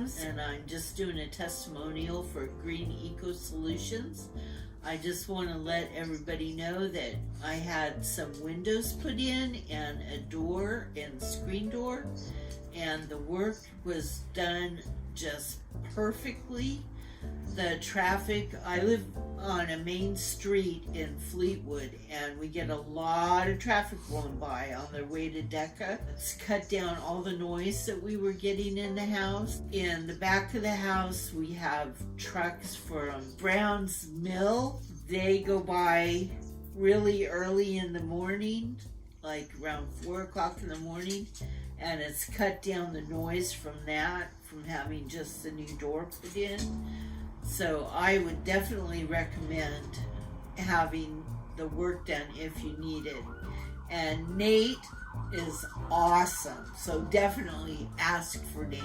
windows, and I'm just doing a testimonial for Green Eco Solutions. I just want to let everybody know that I had some windows put in and a door and screen door, and the work was done just perfectly. The traffic, I live on a main street in Fleetwood, and we get a lot of traffic going by on their way to Decca. It's cut down all the noise that we were getting in the house. In the back of the house, we have trucks from Brown's Mill. They go by really early in the morning, like around 4 o'clock in the morning, and it's cut down the noise from that, from having just the new door put in. So I would definitely recommend having the work done if you need it. And Nate is awesome, so definitely ask for Nate.